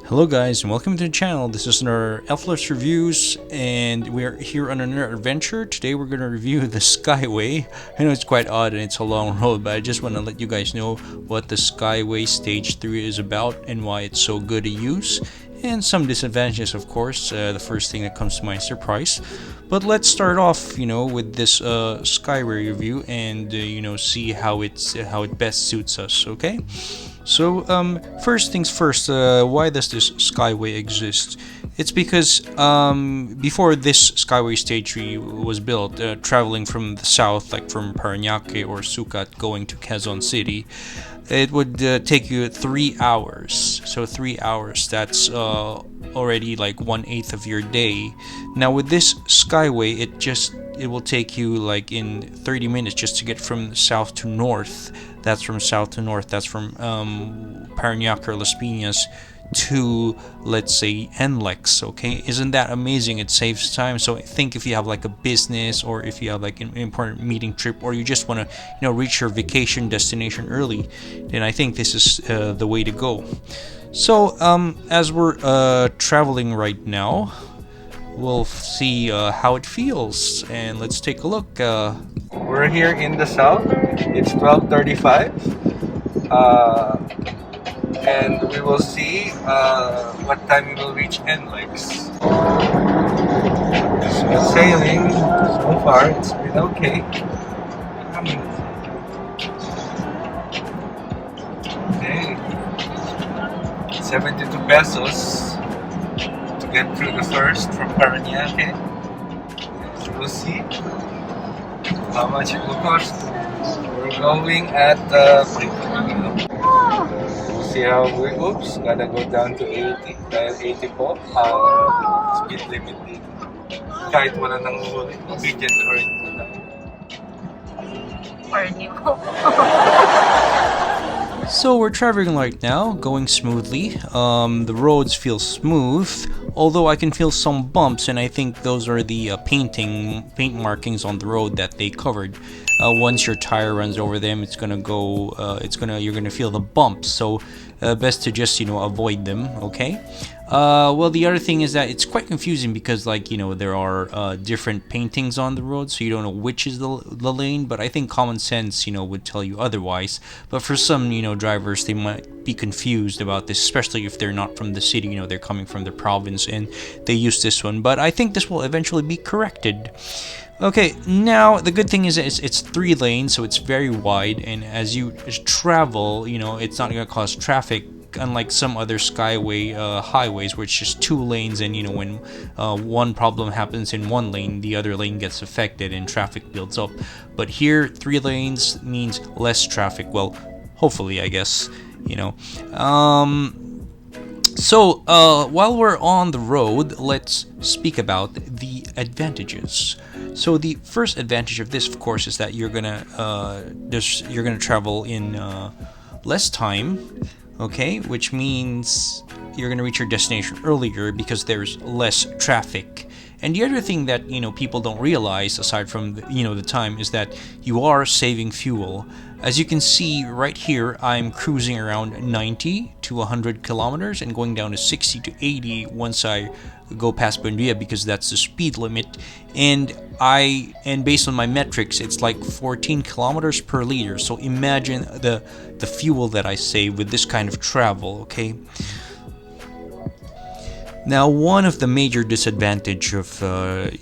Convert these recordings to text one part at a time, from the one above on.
Hello guys and welcome to the channel. This is our Elfless Reviews and we are here on another adventure. Today we're going to review the Skyway. I know it's quite odd and it's a long road, but I just want to let you guys know what the Skyway Stage 3 is about and why it's so good to use. And some disadvantages, of course. The first thing that comes to mind is their price. But let's start off, with this Skyway review and see how it best suits us. Okay. So first things first. Why does this Skyway exist? It's because before this Skyway Stage 3 was built, traveling from the south, like from Parañaque or Sucat, going to Quezon City, it would take you 3 hours. So 3 hours, that's already like 1/8 of your day. Now with this Skyway, it will take you like in 30 minutes just to get from south to north. That's from south to north. That's from Parañaque or Las Piñas to, let's say, NLEX. Okay, isn't that amazing? It saves time. So I think if you have like a business, or if you have like an important meeting trip, or you just want to reach your vacation destination early, then I think this is the way to go. So as we're traveling right now, we'll see how it feels, and let's take a look. We're here in the south. It's 12:35, and we will see what time we will reach NLEX. Smooth sailing so far. It's been okay. Okay, 72 pesos to get through the first from Parañaque. So we'll see how much it will cost. We're going at we'll see how we, oops, gotta go down to 80 dahil 80 po speed limit dito. Kahit wala nang huli, obedient or So we're traveling right now, going smoothly. The roads feel smooth, although I can feel some bumps, and I think those are the paint markings on the road that they covered. Once your tire runs over them, you're gonna feel the bumps. So best to just avoid them. Okay. Well, the other thing is that it's quite confusing because there are different paintings on the road, so you don't know which is the lane. But I think common sense would tell you otherwise. But for some drivers, they might be confused about this, especially if they're not from the city. They're coming from the province and they use this one. But I think this will eventually be corrected. Okay, now the good thing is it's 3 lanes, so it's very wide, and as you travel, it's not going to cause traffic, unlike some other Skyway highways where it's just 2 lanes, and when one problem happens in one lane, the other lane gets affected and traffic builds up. But here, 3 lanes means less traffic. Well, hopefully, I guess. So while we're on the road, let's speak about the advantages. So the first advantage of this, of course, is that you're gonna travel in less time, okay? Which means you're gonna reach your destination earlier because there's less traffic. And the other thing that people don't realize, aside from the time, is that you are saving fuel. As you can see right here, I'm cruising around 90 to 100 kilometers and going down to 60 to 80 once I go past Buendia, because that's the speed limit. And based on my metrics, it's like 14 kilometers per liter. So imagine the fuel that I save with this kind of travel, okay? Now, one of the major disadvantage of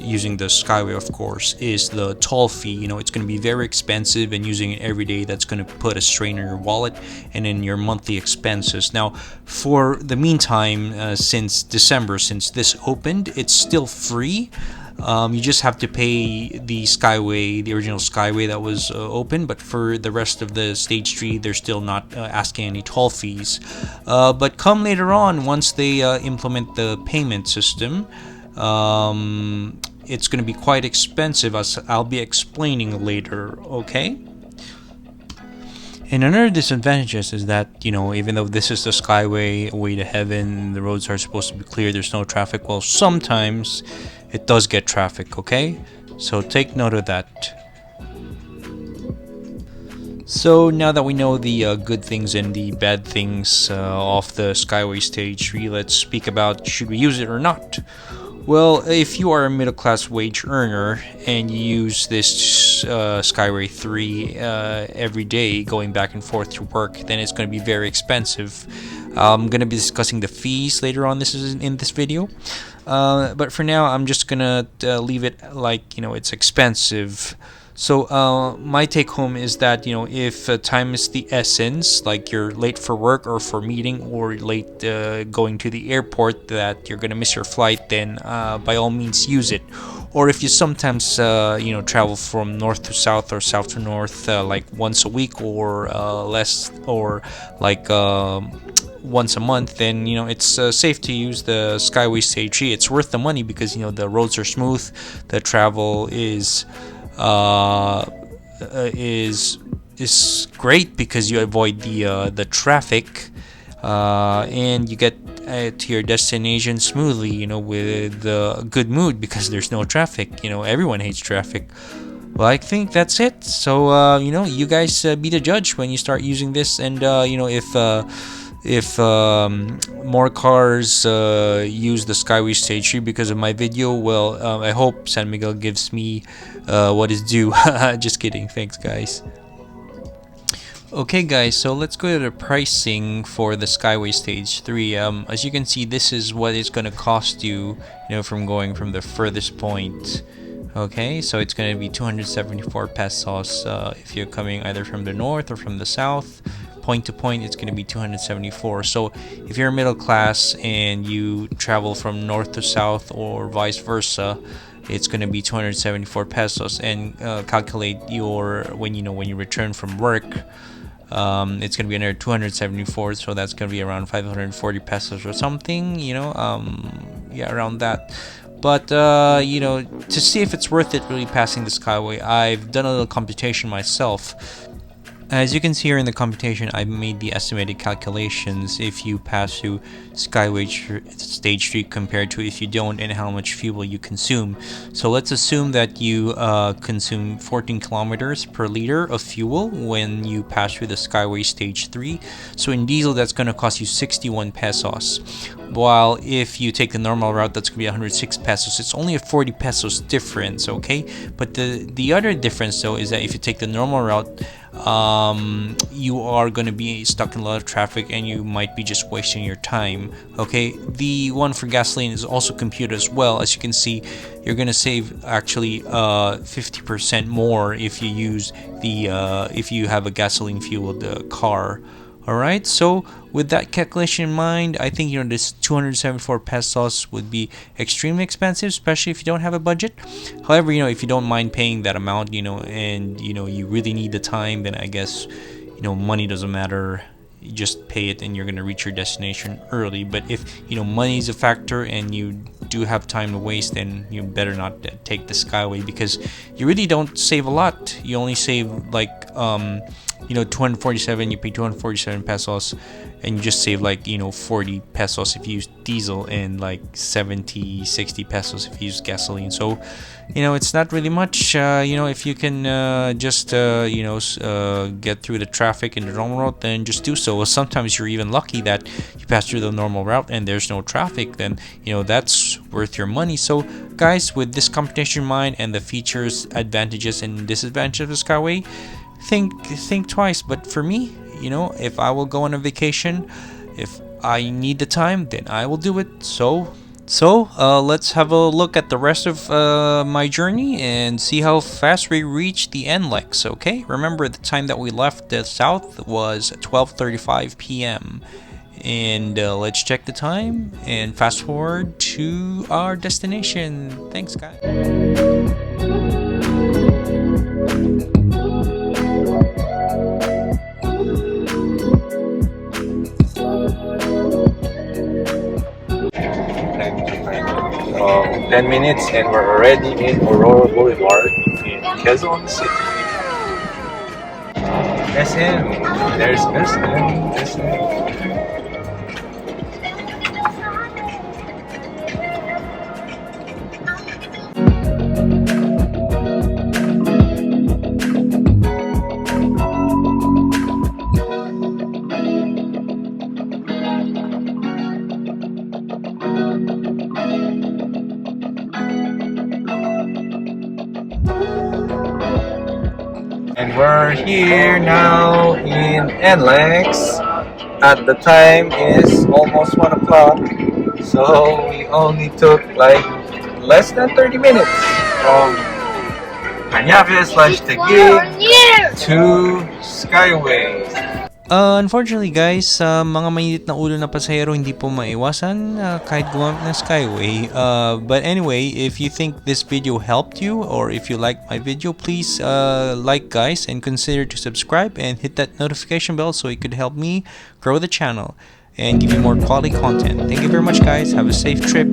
using the Skyway, of course, is the toll fee. It's going to be very expensive, and using it every day, that's going to put a strain on your wallet and in your monthly expenses. Now, for the meantime, since December, since this opened, it's still free. You just have to pay the Skyway, the original Skyway that was open, but for the rest of the Stage 3, they're still not asking any toll fees. But come later on, once they implement the payment system, it's going to be quite expensive, as I'll be explaining later, okay? And another disadvantage is that, even though this is the Skyway, way to heaven, the roads are supposed to be clear, there's no traffic, well, sometimes it does get traffic, okay? So take note of that. So now that we know the good things and the bad things of the Skyway Stage 3, let's speak about should we use it or not. Well, if you are a middle class wage earner and you use this Skyway 3 every day going back and forth to work, then it's going to be very expensive. I'm going to be discussing the fees later on in this video. But for now, I'm just going to leave it like, it's expensive. So my take home is that if time is the essence, like you're late for work or for meeting or late going to the airport, that you're gonna miss your flight, then by all means use it. Or if you sometimes travel from north to south or south to north like once a week or less, or like once a month, then it's safe to use the Skyway Stage 3. It's worth the money because the roads are smooth, the travel is great because you avoid the traffic, and you get to your destination smoothly, with a good mood because there's no traffic. Everyone hates traffic. Well, I think that's it. So you guys be the judge when you start using this, and if more cars use the Skyway Stage 3 because of my video, well, I hope San Miguel gives me what is due. Just kidding. Thanks, guys. Okay, guys, so let's go to the pricing for the Skyway Stage 3. As you can see, this is what it's going to cost you, from going from the furthest point. Okay, so it's going to be 274 pesos if you're coming either from the north or from the south. Point to point, it's going to be 274. So if you're middle class and you travel from north to south or vice versa, it's going to be 274 pesos. And calculate your when you return from work, it's going to be another 274. So that's going to be around 540 pesos or something. Yeah, around that. But to see if it's worth it really passing the Skyway, I've done a little computation myself. As you can see here in the computation, I made the estimated calculations if you pass through Skyway Stage 3 compared to if you don't, and how much fuel you consume. So let's assume that you consume 14 kilometers per liter of fuel when you pass through the Skyway Stage 3. So in diesel, that's going to cost you 61 pesos. While if you take the normal route, that's going to be 106 pesos. It's only a 40 pesos difference, okay? But the other difference, though, is that if you take the normal route, you are going to be stuck in a lot of traffic and you might be just wasting your time. Okay, the one for gasoline is also computed as well. As you can see, you're going to save actually 50% more if you use if you have a gasoline fueled car. Alright, so with that calculation in mind, I think this 274 pesos would be extremely expensive, especially if you don't have a budget. However, if you don't mind paying that amount, and you really need the time, then I guess money doesn't matter. You just pay it and you're going to reach your destination early. But if money is a factor and you do have time to waste, then you better not take the Skyway, because you really don't save a lot. You only save like 247, you pay 247 pesos, and you just save like 40 pesos if you use diesel, and like 60 pesos if you use gasoline. So it's not really much. If you can just get through the traffic in the normal route, then just do so. Sometimes you're even lucky that you pass through the normal route and there's no traffic, then that's worth your money. So guys, with this computation in mind and the features, advantages and disadvantages of the Skyway, think twice. But for me, if I will go on a vacation, if I need the time, then I will do it. So let's have a look at the rest of my journey and see how fast we reach the NLEX. Okay, remember the time that we left the south was 12:35 p.m. and let's check the time and fast forward to our destination. Thanks, guys. 10 minutes and we're already in Aurora Boulevard in Quezon City. SM, there's SM. And we're here now in NLEX. At the time is almost 1 o'clock. So we only took like less than 30 minutes from Taguig to Skyway. Unfortunately guys, sa mga mainit na ulo na pasahero hindi po maiwasan kahit gumamit ng Skyway. But anyway, if you think this video helped you or if you like my video, please like guys and consider to subscribe and hit that notification bell so it could help me grow the channel and give you more quality content. Thank you very much guys. Have a safe trip.